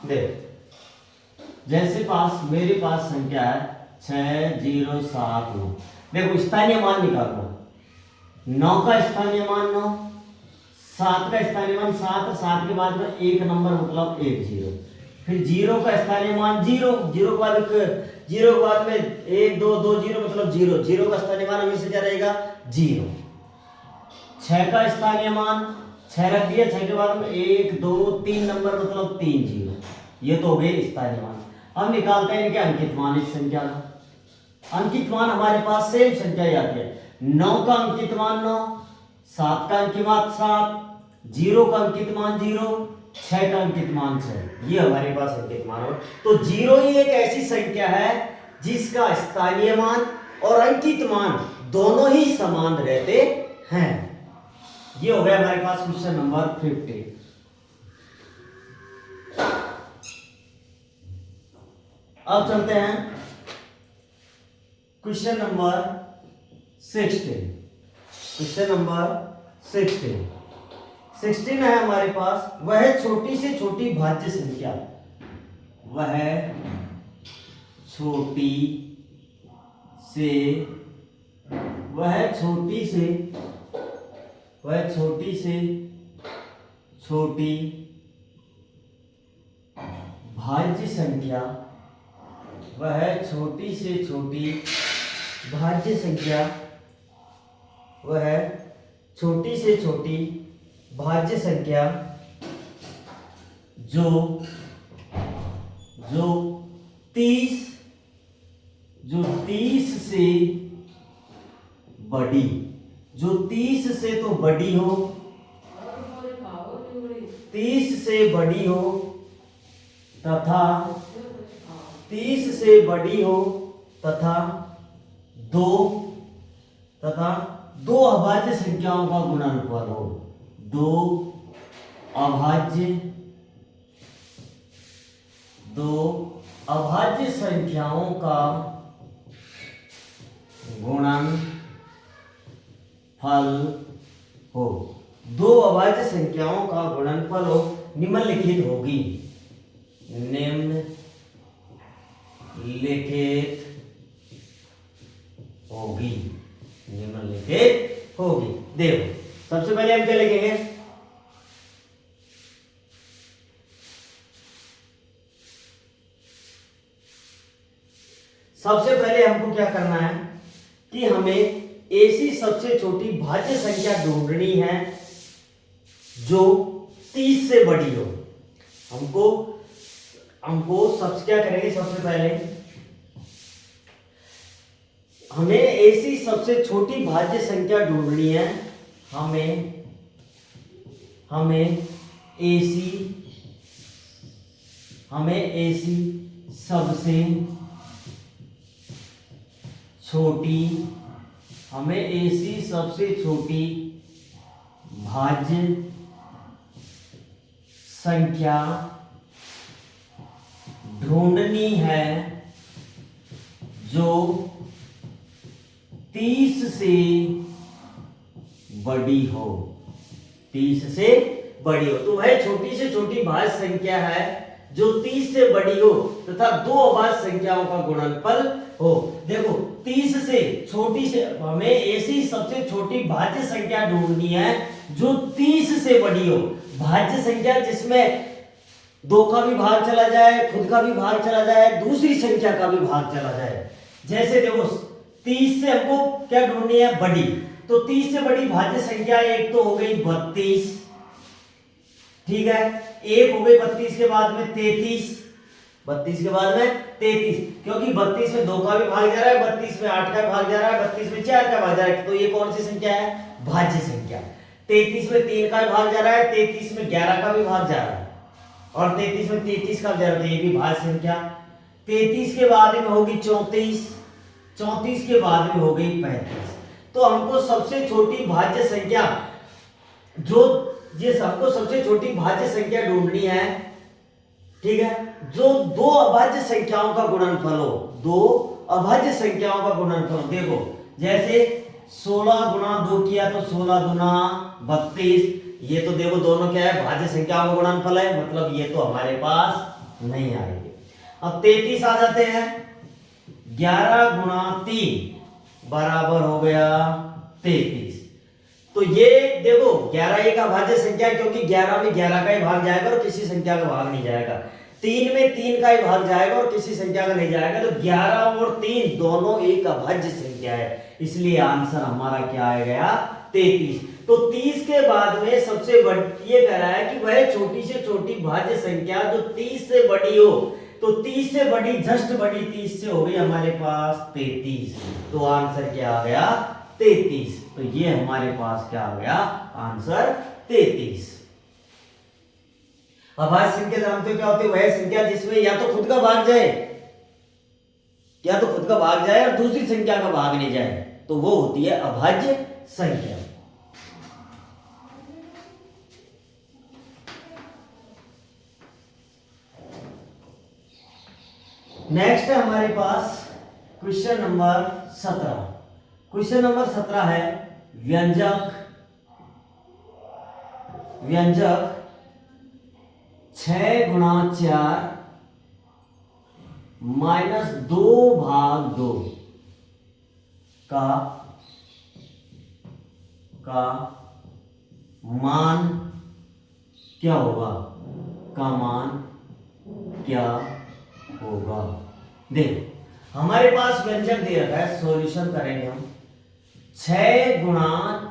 देखो जैसे मेरे पास संख्या है 6079। देखो स्थानीय मान निकालो। 9 का स्थानीय मान 9, 7 का स्थानीय मान 7, 7 के बाद में एक नंबर मतलब 1 0, फिर 0 का स्थानीय मान 0, 0 के बाद 0 के बाद में 1 2 2 0 मतलब 0, 0 का स्थानीय मान हमेशा क्या रहेगा 0। 6 का स्थानीय मान 6 रख दिया, 6 के बाद में 1 2 3 नंबर मतलब 3 0, ये तो हो गए स्थानीय मान। अब निकालते हैं इनके अंकित मान इस संख्या का। अंकित मान हमारे पास सेम संख्या ही आती है। 9 का अंकित मान 9, 7 का अंकित मान 7, 0 का अंकित मान 0, 6 का अंकित मान 6, ये हमारे पास अंकित मान हो। तो 0 ही एक ऐसी संख्या है जिसका स्थानीय मान और अंकित मान दोनों ही समान रहते हैं। ये हो गया हमारे पास क्वेश्चन नंबर 50। अब चलते हैं क्वेश्चन नंबर 16। क्वेश्चन नंबर 16 है हमारे पास, वह छोटी से छोटी भाज्य संख्या, वह छोटी से छोटी भाज्य संख्या, वह छोटी से छोटी भाज्य संख्या, वह छोटी से छोटी भाज्य संख्या जो 30 से बड़ी, जो 30 से तो बड़ी हो, 30 से बड़ी हो तथा 30 से बड़ी हो तथा दो अभाज्य संख्याओं का गुणनफल हो, दो अभाज्य संख्याओं का गुणनफल हो, दो अभाज्य संख्याओं का गुणनफल हो, निम्नलिखित होगी, निम्नलिखित होगी। देखो सबसे पहले हम क्या लिखेंगे, सबसे पहले हमको क्या करना है कि हमें ऐसी सबसे छोटी भाज्य संख्या ढूंढनी है जो 30 से बड़ी हो। हमको सबसे क्या करेंगे, सबसे पहले हमें ऐसी सबसे छोटी भाज्य संख्या ढूंढनी है, हमें ऐसी सबसे छोटी भाज्य संख्या ढूंढनी है जो 30 से बड़ी हो, 30 से बड़ी हो। तो वह छोटी से छोटी भाज्य संख्या है जो 30 से बड़ी हो तथा दो अभाज्य संख्याओं का गुणनफल हो। देखो 30 से छोटी से हमें ऐसी सबसे छोटी भाज्य संख्या ढूंढनी है जो 30 से बड़ी हो। भाज्य संख्या जिसमें 2 का भी भाग चला जाए, खुद का भी भाग चला जाए, दूसरी संख्या का भी भाग चला जाए। जैसे देखो 30 से हमको क्या ढूंढनी है, बड़ी, तो 30 से बड़ी भाज्य संख्या एक तो हो गई 32, ठीक है, एक हो गई 32 के बाद में 33, 32 के बाद में 33, क्योंकि 32 में 2 का भी भाग जा रहा है, 32 में 8 का भी भाग जा रहा है, 32 में 4 का भाग जा रहा है, तो ये कौन सी संख्या है, भाज्य संख्या। 33 में 3 का भी भाग जा रहा है, 33 में 11 का भी भाग जा रहा है, और 33 में 33 का जा रहा है, ये भी भाज्य संख्या। 33 के बाद में होगी 34, 34 के बाद में हो गई 35। तो हमको सबसे छोटी भाज्य संख्या हमको सबसे छोटी भाज्य संख्या ढूंढनी है, ठीक है, जो दो अभाज्य संख्याओं का गुणनफल हो, दो अभाज्य संख्याओं का गुणनफल। देखो जैसे 16 गुणा 2 किया तो 16 गुना 32, ये तो देखो दोनों क्या है, भाज्य संख्याओं का गुणनफल है, मतलब ये तो हमारे पास नहीं आएगी। अब 33 आ जाते हैं। 11 गुणा 3 बराबर हो गया 33। तो ये देखो 11 एक अभाज्य संख्या है, क्योंकि 11 में 11 का ही भाग जाएगा और किसी संख्या का भाग नहीं जाएगा। 3 में 3 का ही भाग जाएगा और किसी संख्या का नहीं जाएगा। तो 11 और 3 दोनों एक अभाज्य संख्या है, इसलिए आंसर हमारा क्या आ गया 33। तो 30 के बाद में सबसे ये कह रहा है कि वह छोटी से छोटी भाज्य संख्या जो 30 से बड़ी हो। तो 30 से बड़ी जस्ट बड़ी 30 से हो गई हमारे पास 33। तो आंसर क्या आ गया 33। तो ये हमारे पास क्या आ गया आंसर 33। अभाज्य संख्या जानते हो क्या होती है? वह संख्या जिसमें या तो खुद का भाग जाए, या तो खुद का भाग जाए और दूसरी संख्या का भाग नहीं जाए, तो वो होती है अभाज्य संख्या। नेक्स्ट है हमारे पास क्वेश्चन नंबर 17। क्वेश्चन नंबर 17 है व्यंजक 6 गुणा 4 माइनस 2 भाग 2 का मान क्या होगा? का मान क्या होगा? देखो हमारे पास व्यंजक दे रखा है, सॉल्यूशन करेंगे हम। 6 गुणा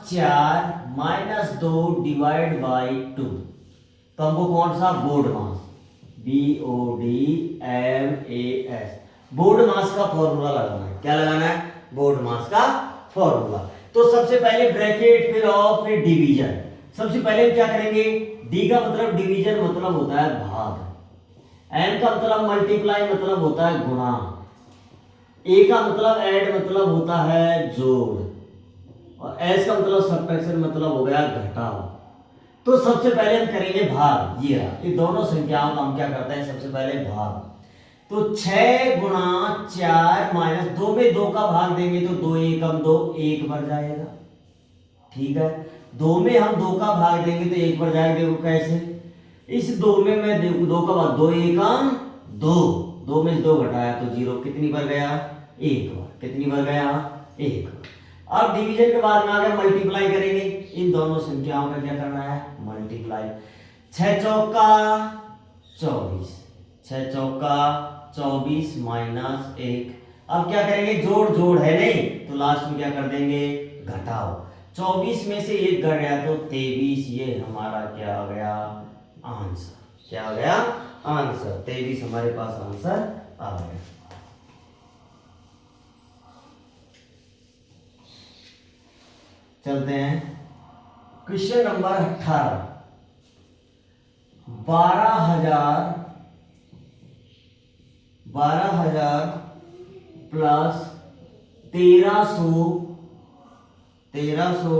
4 माइनस 2 डिवाइड बाई 2। तो हमको कौन सा बोर्ड मास, BODMAS, बोर्ड मास का फॉर्मूला लगाना है। क्या लगाना है? बोर्ड मास का फॉर्मूला। तो सबसे पहले ब्रैकेट, फिर ऑफ, फिर डिवीजन। सबसे पहले हम क्या करेंगे? डी का मतलब डिवीजन मतलब होता है भाग, एन का मतलब मल्टीप्लाई मतलब होता है गुणा, ए का मतलब ऐड मतलब होता है जोड़, और एस का मतलब सब्ट्रैक्शन मतलब हो गया घटाव। तो सबसे पहले हम करेंगे भाग। ये दोनों संख्याओं का हम क्या करते हैं? सबसे पहले भाग। तो 6 गुणा 4 माइनस 2 में 2 का भाग देंगे तो 2 एकम 2, 1 बढ़ जाएगा। ठीक है, 2 में हम 2 का भाग देंगे तो 1 बढ़ जाएगा। देखो कैसे? इस 2 में मैं 2 का भाग 2 एकम 2, 2 में 2 घटाया तो 0, कितनी बढ़ गया? 1 बार। कितनी बढ़ गया? 1 बार। अब डिवीजन के बाद में आगे मल्टीप्लाई करेंगे। इन दोनों संख्याओं का क्या करना है? मल्टीप्लाई। 6 चौका 24, 6 चौका 24 माइनस 1। अब क्या करेंगे? जोड़ जोड़ है नहीं, तो लास्ट में क्या कर देंगे? घटाओ। 24 में से 1 घट गया तो 23। ये हमारा क्या आ गया? आंसर। क्या आ गया? आंसर 23 हमारे पास आंसर आ गया। चलते हैं क्वेश्चन नंबर 18। 12,000 प्लस 1300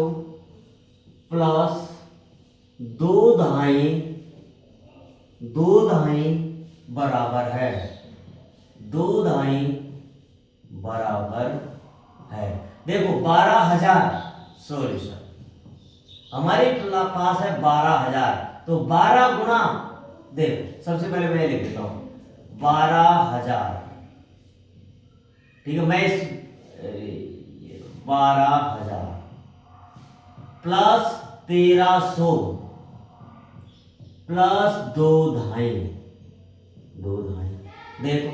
प्लस 2 दहाई बराबर है। 2 दहाई बराबर है। देखो 12,000 सॉल्यूशन हमारे पास है 12,000। तो 12 गुना, देखो सबसे पहले मैं लिख देता हूं 12,000। ठीक है, मैं इस 12,000 प्लस 1300 प्लस 2 दहाई। देखो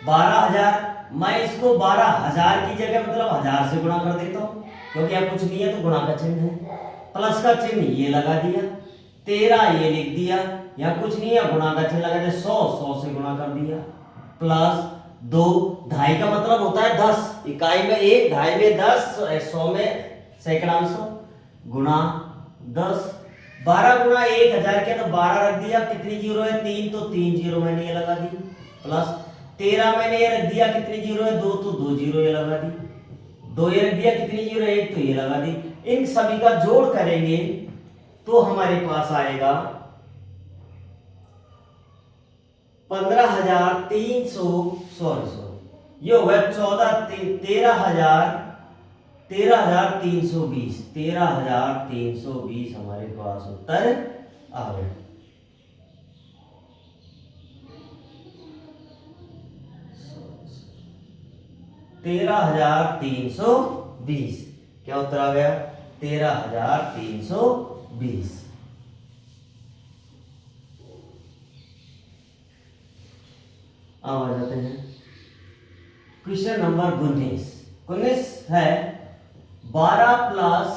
12,000, मैं इसको 12,000 की जगह मतलब 1000 से गुणा कर देता हूं, क्योंकि यहाँ कुछ नहीं है तो गुणा का चिन्ह है। प्लस का चिन्ह ये लगा दिया, 13 ये लिख दिया, यहाँ कुछ नहीं है गुणा का चिन्ह लगा दिया, 100 से गुणा कर दिया, प्लस 2 ढाई का मतलब होता है 10, इकाई में 1, ढाई में 10, 100 में सैकड़ांश गुणा 10। 12 गुणा 1000 किया तो 12 रख दिया, कितनी जीरो है? 3, तो 3 जीरो मैंने ये लगा दी, प्लस 13 मैंने ये रख दिया, कितनी जीरो है? 2, तो 2 जीरो ये लगा दी, 2 ये रख दिया, कितनी जीरो है? 1, तो ये लगा दी। इन सभी का जोड़ करेंगे तो हमारे पास आएगा 15,300, ये होगा 13,320 हमारे पास उत्तर आ गया। 13,320। क्या उत्तर आ गया? 13,320। अब आ जाते हैं क्वेश्चन नंबर 19। 19 है 12 प्लस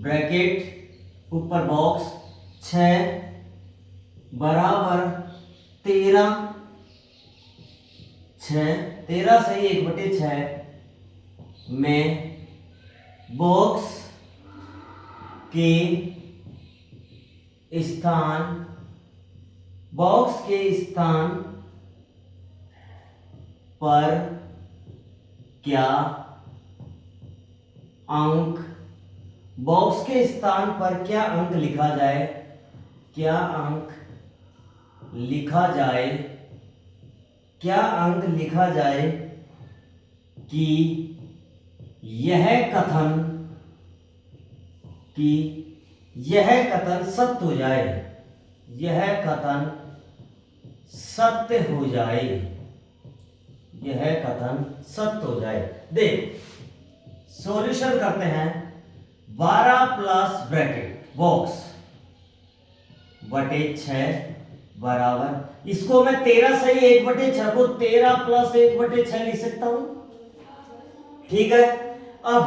ब्रैकेट ऊपर बॉक्स 6 बराबर 13। 13 सही 1/6 में बॉक्स के स्थान पर क्या अंक लिखा जाए? क्या अंक लिखा जाए कि यह कथन सत्य हो जाए? देख सॉल्यूशन करते हैं। 12 प्लस ब्रैकेट बॉक्स बटे 6 बराबर, इसको मैं 13 सही 1/6 को 13 प्लस 1/6 लिख सकता हूं। ठीक है, अब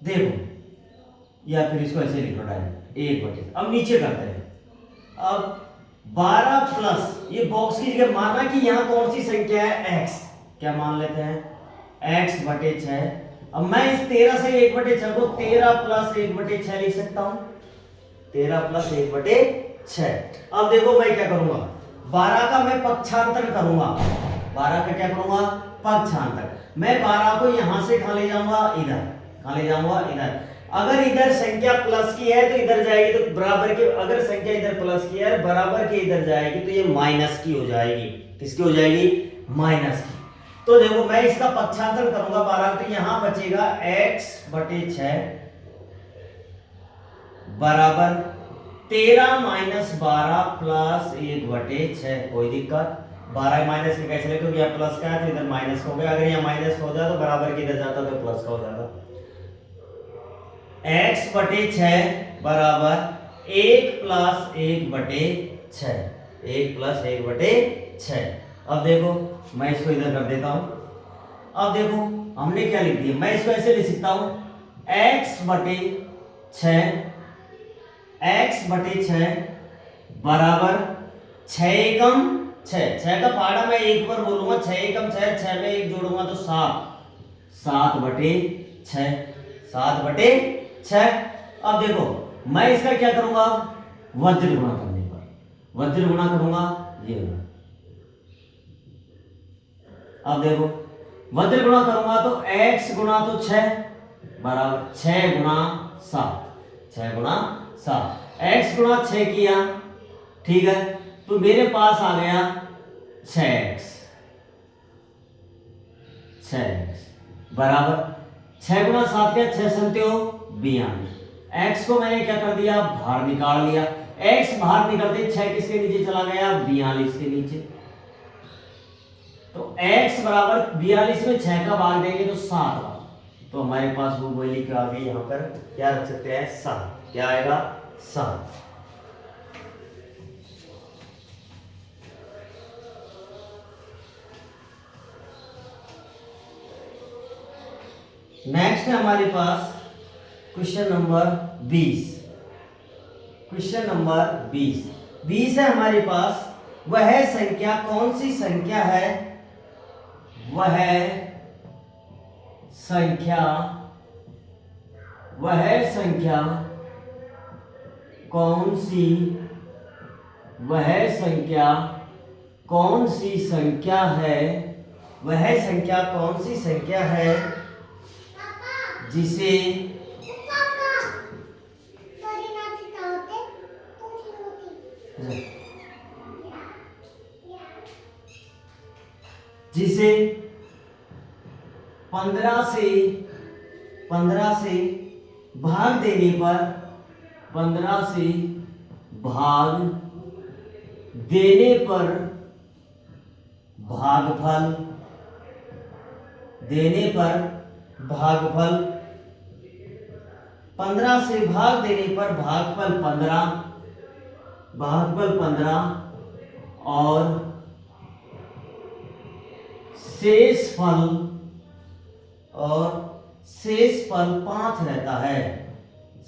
देखो या फिर इसको ऐसे लिख लो डायरेक्ट 1/6। अब नीचे करते हैं। अब 12 प्लस ये बॉक्स की जगह माना कि यहां कौन सी संख्या है? x। क्या मान लेते हैं? x/6। अब मैं इस 13 से 1/6 को 13 प्लस 1/6 लिख सकता हूं। 13 प्लस 1/6। अब देखो मैं क्या करूंगा, 12 का मैं पक्षांतर करूंगा। 12 का क्या करूंगा? पक्षांतर। मैं 12 को यहां से कहां ले जाऊंगा? इधर। अगर इधर संख्या प्लस की है तो इधर जाएगी तो बराबर के, अगर संख्या इधर प्लस की है बराबर के इधर जाएगी तो ये माइनस की हो जाएगी। किसकी हो जाएगी? माइनस की। तो देखो मैं इसका पक्षांतर करूंगा 12, तो यहां बचेगा x/6 बराबर 13 माइनस 12 प्लस 1/6। कोई दिक्कत? 12 माइनस के कैसे ले, क्योंकि यहाँ प्लस का है तो इधर माइनस हो गया। अगर यहाँ माइनस हो जाता तो बराबर के इधर जाता तो प्लस का हो जाता। x/6 बराबर 1 प्लस 1/6। 1 प्लस 1/6। अब देखो मैं इसको इधर कर देता हूं। अब देखो हमने क्या लिख दिया, मैं इसको ऐसे लिख सकता हूं x/6 बराबर 6 एकम 6 का पहाड़ा मैं एक बार बोलूंगा, 6 एकम 6, 6 में 1 जोड़ूंगा तो 7। 7/6। अब देखो मैं इसका क्या करूंगा? वज्र गुणा करने पर वज्र गुणा करूंगा ये। अब देखो वज्र गुणा करूंगा तो x गुणा तो 6 बराबर 6 गुणा 7। x गुणा 6 किया, ठीक है, तो मेरे पास आ गया 6x बराबर 6 गुणा 7 क्या? 6 संत्यो 42। x को मैंने क्या कर दिया? बाहर निकाल लिया। x बाहर निकलते 6 किसके नीचे चला गया? 42 के नीचे। तो x बराबर 42 में 6 का भाग देंगे तो 7 भाग, तो हमारे पास वो वैल्यू क्या आ गई? यहाँ पर क्या रख सकते हैं? 7। क्या आएगा? 7। नेक्स्ट है हमारे पास क्वेश्चन नंबर 20। क्वेश्चन नंबर 20 है हमारे पास। वह संख्या कौन सी संख्या है? वह संख्या कौन सी संख्या है? वह संख्या कौन सी संख्या है जिसे जिसे 15 से भाग देने पर 15 से भाग देने पर भागफल देने पर भागफल 15 से भाग देने पर भागफल 15 और शेष फल 5 रहता है।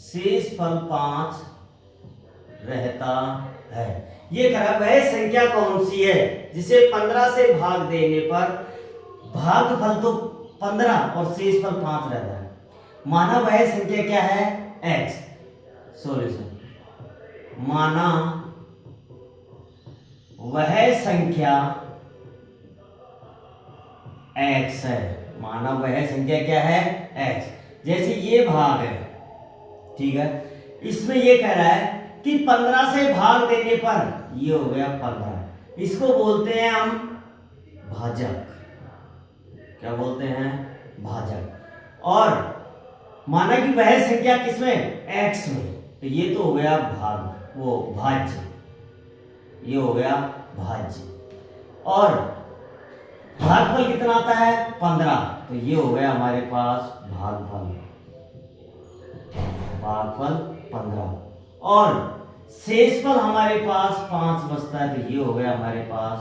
शेष फल 5 रहता है। ये करा वह संख्या कौन सी है जिसे 15 से भाग देने पर भागफल तो 15 और शेष फल 5 रहता है। माना वह संख्या क्या है? x। सॉल्यूशन माना वह संख्या x है। माना वह संख्या क्या है? x। जैसे ये भाग है, ठीक है, इसमें ये कह रहा है कि 15 से भाग देने पर ये हो गया 15। इसको बोलते हैं हम भाजक। क्या बोलते हैं? भाजक। और माना कि वह संख्या किसमें? x में, तो ये तो हो गया भाज्य। ये हो गया भाज्य। और भागफल कितना आता है? 15, तो ये हो गया हमारे पास भागफल 15। और शेषफल हमारे पास 5 बचता है, तो ये हो गया हमारे पास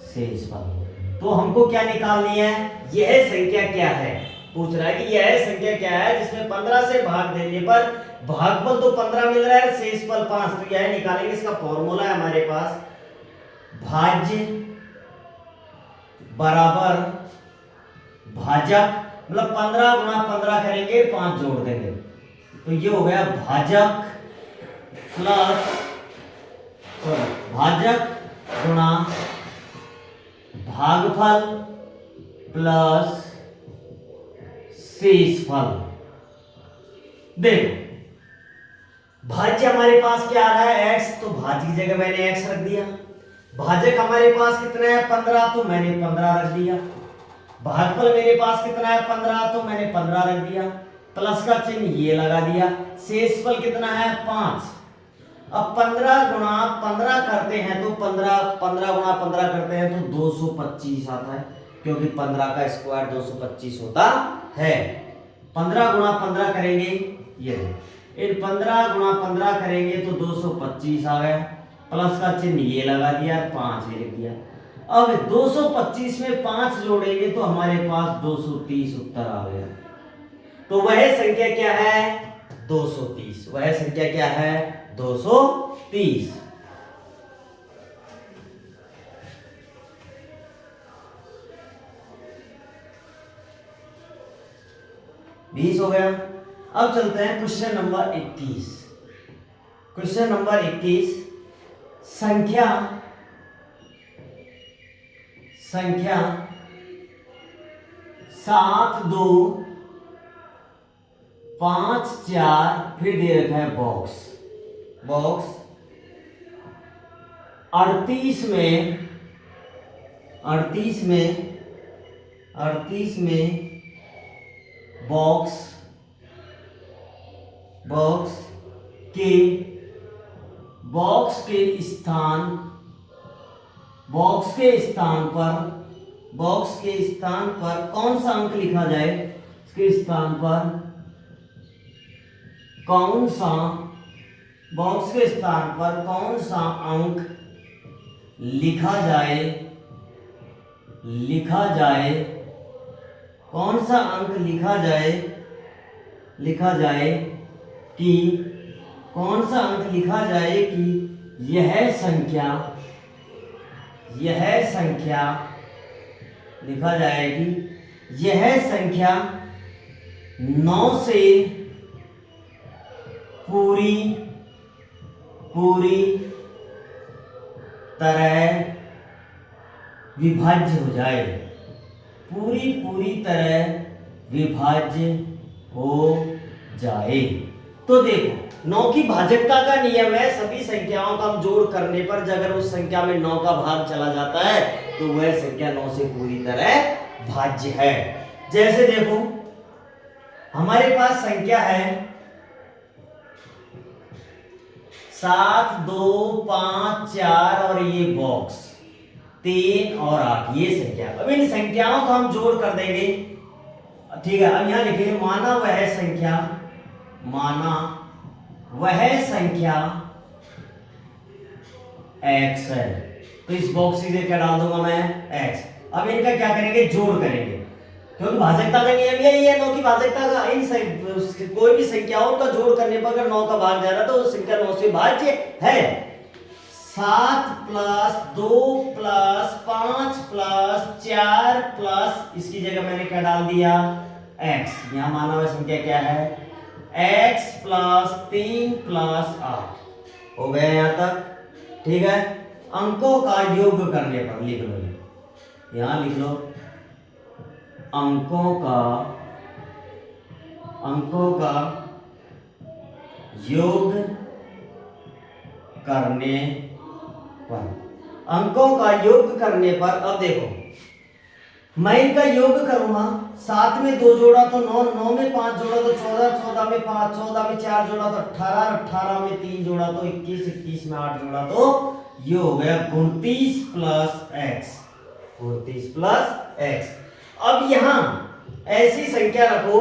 शेषफल। तो हमको क्या निकालनी है? यह संख्या क्या है? पूछ रहा है कि यह संख्या क्या है जिसमें 15 से भाग देने पर भागफल तो 15 मिल रहा है, शेषफल 5। तो यह निकालेंगे। इसका फॉर्मूला है हमारे पास भाज्य बराबर भाजक, मतलब 15 गुणा 15 करेंगे, 5 जोड़ देंगे, तो ये हो गया भाजक प्लस भाजक गुणा भागफल प्लस शेषफल। देखो भाज्य हमारे पास क्या आ रहा है? x, तो भाज्य की जगह मैंने x रख दिया। भाजक हमारे पास कितना है? 15, तो मैंने 15 रख दिया। भागफल मेरे पास कितना है? 15, तो मैंने 15 रख दिया। प्लस का चिन्ह ये लगा दिया। शेषफल कितना है? 5। अब 15 गुणा 15 करते हैं तो 15 गुणा 15 करते हैं तो 225 आता है, क्योंकि 15 का स्क्वायर 225 होता है। 15 गुणा 15 करेंगे, ये इन 15 गुणा 15 करेंगे तो 225 आ गया। प्लस का चिन्ह ये लगा दिया, 5 ये लिख दिया। अब 225 में 5 जोड़ेंगे तो हमारे पास 230 उत्तर आ गया। तो वह संख्या क्या है? 230। वह संख्या क्या है? 230। बीस हो गया। अब चलते हैं क्वेश्चन नंबर 21। क्वेश्चन नंबर 21, संख्या 7 2 5 4, फिर दे रखा है बॉक्स 38 में बॉक्स के स्थान पर कौन सा अंक लिखा जाए? इसके स्थान पर बॉक्स के स्थान पर कौन सा अंक लिखा जाए? कौन सा अंक लिखा जाए कि यह संख्या लिखा जाएगी, यह संख्या 9 से पूरी तरह विभाज्य हो जाए, पूरी तरह विभाज्य हो जाए। तो देखो 9 की भाजकता का नियम है, सभी संख्याओं का हम जोड़ करने पर अगर उस संख्या में 9 का भाग चला जाता है तो वह संख्या 9 से पूरी तरह भाज्य है। जैसे देखो हमारे पास संख्या है 7 2 5 4 और ये बॉक्स 3 और 8, ये संख्या। अब इन संख्याओं को हम जोड़ कर देंगे ठीक है, अब यहां लिखेंगे माना वह संख्या, माना वह संख्या x है। तो इस बॉक्स से क्या डाल दूंगा मैं, x। अब इनका क्या करेंगे, जोड़ करेंगे, क्योंकि भाजकता का नियम यही है, 9 की भाजकता का। इन कोई भी संख्याओं का जोड़ करने पर अगर 9 का भाग जा रहा तो वो संख्या 9 से भाज्य है। 7 प्लस 2 प्लस 5 प्लस 4 प्लस इसकी जगह मैंने क्या डाल दिया, x। यहां माना हुआ संख्या क्या है, x प्लस 3 प्लस 8 हो गया यहां तक। ठीक है, अंकों का योग करने पर लिख लो, यहां लिख लो अंकों का योग करने पर, अंकों का योग करने पर। अब देखो मैं इनका योग करूंगा, 7 में 2 जोड़ा तो 9, 9 में 5 जोड़ा तो 14, 14 में 5, 14 में 4 जोड़ा तो 18, 18 में 3 जोड़ा तो 21, 21 में 8 जोड़ा तो ये हो गया 29 प्लस x, 29 प्लस x। अब यहां ऐसी संख्या रखो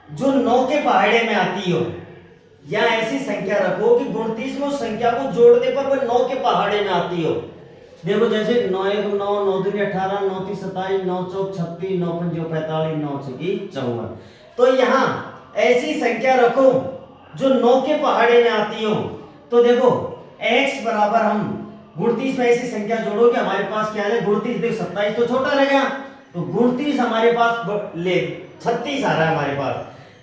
जो 9 के पहाड़े में आती हो, या ऐसी संख्या रखो कि 29 में उस संख्या को जोड़ने पर वह 9 के पहाड़े में आती हो। देखो जैसे 9 1 9, 9 2 18, 9 3 27, 9 4 36, 9 5 45, 9 6 54। तो यहां ऐसी संख्या रखो जो 9 के पहाड़े में आती हो। तो देखो x बराबर, हम 29 में ऐसी संख्या जोड़ोगे हमारे पास क्या है, 29 देखो 27 तो छोटा रह गया, तो 29 हमारे पास ले 36 आ रहा है हमारे पास।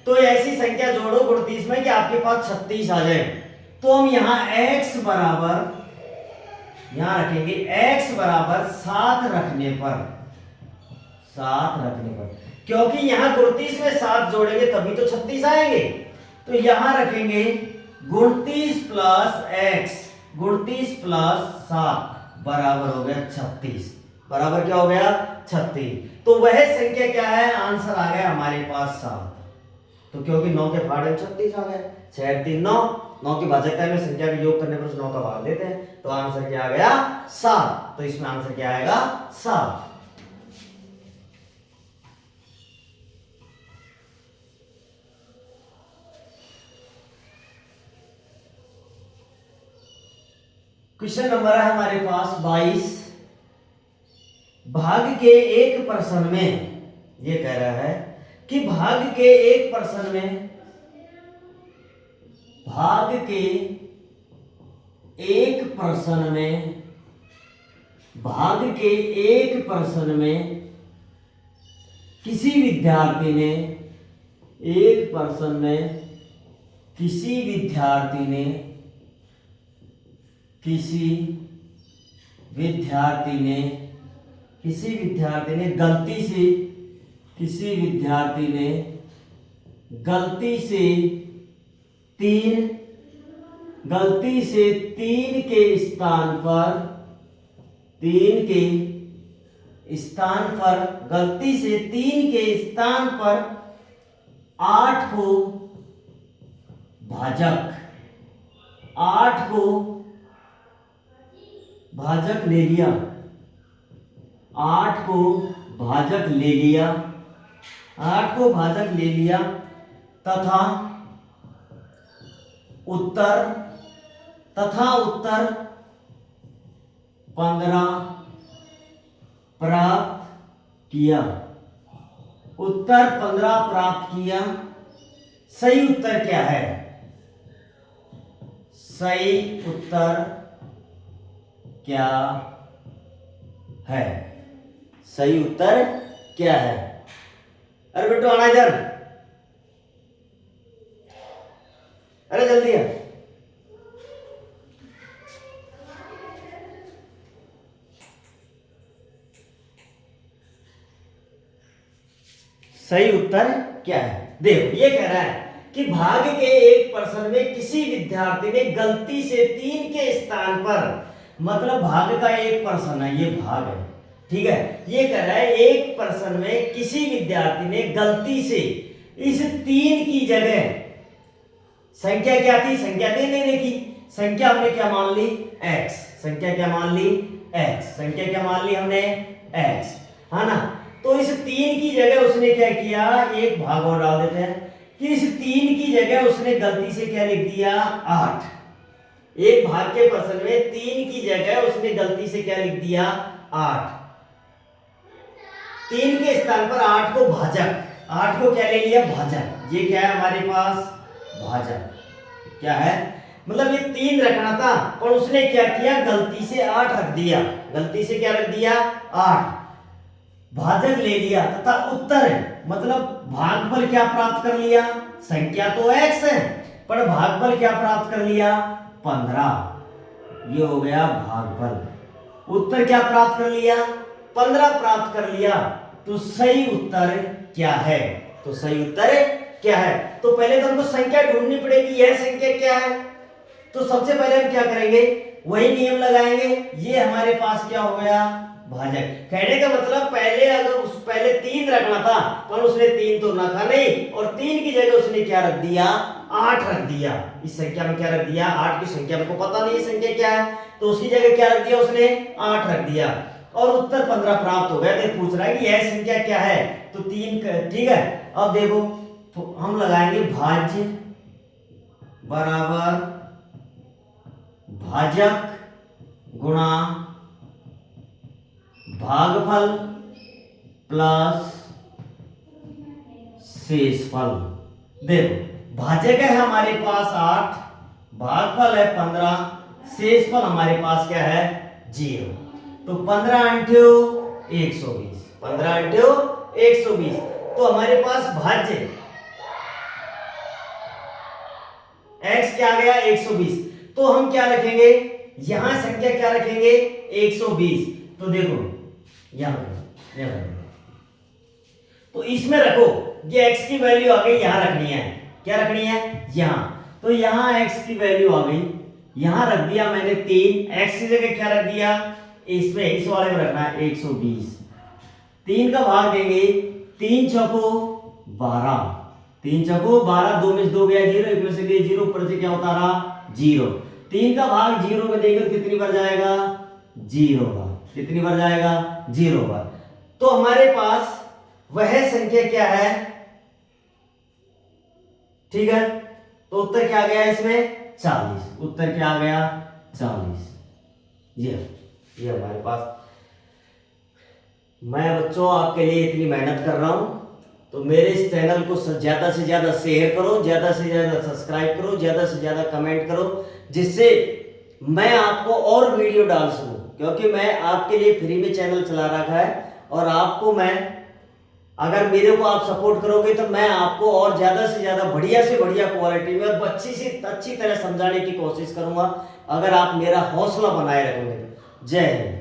तो ऐसी संख्या जोड़ो 29 में कि आपके पास 36 आ जाए। तो हम यहां x बराबर, यहां रखेंगे x बराबर 7 रखने पर, 7 रखने पर, क्योंकि यहां 29 में 7 जोड़ेंगे तभी तो 36 आएंगे। तो यहां रखेंगे 29 प्लस x, 29 प्लस 7 बराबर हो गया 36, बराबर क्या हो गया 36। तो वह संख्या क्या है, आंसर आ गया हमारे पास 7। तो क्योंकि 9 के फाड़े 36 आ गए, 6 3 9, 9 की भाजकता में संख्या का योग करने पर 9 का भाग देते हैं, तो आंसर क्या आ गया 7। तो इसमें आंसर क्या आएगा 7। क्वेश्चन नंबर है हमारे पास 22। भाग के एक प्रश्न में ये कह रहा है कि भाग के एक प्रश्न में, भाग के एक प्रश्न में, भाग के एक प्रश्न में किसी विद्यार्थी ने, एक प्रश्न में किसी विद्यार्थी ने, किसी विद्यार्थी ने, किसी विद्यार्थी ने गलती से, किसी विद्यार्थी ने गलती से 3, गलती से 3 के स्थान पर, 3 के स्थान पर, गलती से 3 के स्थान पर 8 को भाजक, 8 को भाजक ले लिया, 8 को भाजक ले लिया, 8 को भाजक ले लिया तथा उत्तर, तथा उत्तर 15 प्राप्त किया, उत्तर 15 प्राप्त किया। सही उत्तर क्या है, सही उत्तर क्या है, सही उत्तर क्या है। अरे बेटो आना इधर, अरे जल्दी है। सही उत्तर क्या है, देखो ये कह रहा है कि भाग के एक प्रश्न में किसी विद्यार्थी ने गलती से 3 के स्थान पर, मतलब भाग का एक प्रश्न है, ये भाग है, ठीक है। ये कह रहा है एक प्रश्न में किसी विद्यार्थी ने गलती से इस 3 की जगह, संख्या क्या थी, संख्या नहीं देखी, संख्या हमने क्या मान ली x, संख्या क्या मान ली x, संख्या क्या मान ली हमने x, है ना। तो इस 3 की जगह उसने क्या किया, एक भाग और डाल देते हैं कि इस 3 की जगह उसने गलती से क्या लिख दिया, 8। एक भाग के प्रश्न में 3 की जगह उसने गलती से क्या लिख दिया, 8। 3 के स्थान पर 8 को भाजक, 8 को क्या ले लिया, भाजक। ये क्या है हमारे पास, भाजक। क्या है, मतलब ये 3 रखना था पर उसने क्या किया, गलती से 8 रख दिया। गलती से क्या रख दिया, 8। भाजक ले लिया तथा उत्तर मतलब भागफल क्या प्राप्त कर लिया, संख्या तो x है पर भागफल क्या प्राप्त कर लिया, 15। ये हो गया भागफल। उत्तर क्या प्राप्त कर लिया, 15 प्राप्त कर लिया। तो सही उत्तर क्या है, तो सही उत्तर क्या है, तो पहले तो हमको संख्या ढूंढनी पड़ेगी, यह संख्या क्या है। तो सबसे पहले हम क्या करेंगे, वही नियम लगाएंगे। ये हमारे पास क्या हो गया, भाजक। कहने का मतलब पहले अगर पहले 3 रखना था पर उसने 3 तो रखा नहीं, और 3 की जगह उसने क्या रख दिया, 8 रख दिया। इस संख्या में क्या रख दिया, 8 की संख्या हमको पता नहीं संख्या क्या है, तो उसकी जगह क्या रख दिया, उसने 8 रख दिया और उत्तर 15 प्राप्त हो गया। तो पूछ रहा है कि यह संख्या क्या है, तो 3। ठीक है, अब देखो तो हम लगाएंगे भाज्य बराबर भाजक गुणा भागफल प्लस शेषफल। देखो भाजक है हमारे पास 8, भागफल है 15, शेषफल हमारे पास क्या है, 0। तो 15 × 120, 15 × 120। तो हमारे पास भाज्य x क्या आ गया, 120। तो हम क्या रखेंगे, यहां संख्या क्या रखेंगे, 120। तो देखो यहां तो इसमें रखो, ये x की वैल्यू आ गई, यहां रखनी है। क्या रखनी है, यहां। तो यहां x की वैल्यू आ गई, यहां रख दिया मैंने 3, x की जगह क्या रख दिया, इसमें इस वाले में रखना है 120। 3 का भाग देंगे, 3 चौको 12, 3 चौको 12, 2 में से 2 गया 0, 1 में से गया 0, ऊपर से क्या होता रहा, 0। 3 का भाग 0 में देंगे तो कितनी बार जाएगा, 0 बार। कितनी बार जाएगा, 0 बार। तो हमारे पास वह संख्या क्या है, ठीक है। तो उत्तर क्या आ गया इसमें, 40। उत्तर क्या आ गया, 40। ये हमारे पास। मैं बच्चों आपके लिए इतनी मेहनत कर रहा हूं, तो मेरे इस चैनल को ज्यादा से ज्यादा शेयर करो, ज्यादा से ज्यादा सब्सक्राइब करो, ज्यादा से ज्यादा कमेंट करो, जिससे मैं आपको और वीडियो डाल सकूं। क्योंकि मैं आपके लिए फ्री में चैनल चला रखा है, और आपको मैं, अगर मेरे को आप सपोर्ट करोगे तो मैं आपको और ज्यादा से ज्यादा बढ़िया से बढ़िया क्वालिटी में और अच्छी से अच्छी तरह समझाने की कोशिश करूंगा, अगर आप मेरा हौसला बनाए रखोगे। जय हिंद।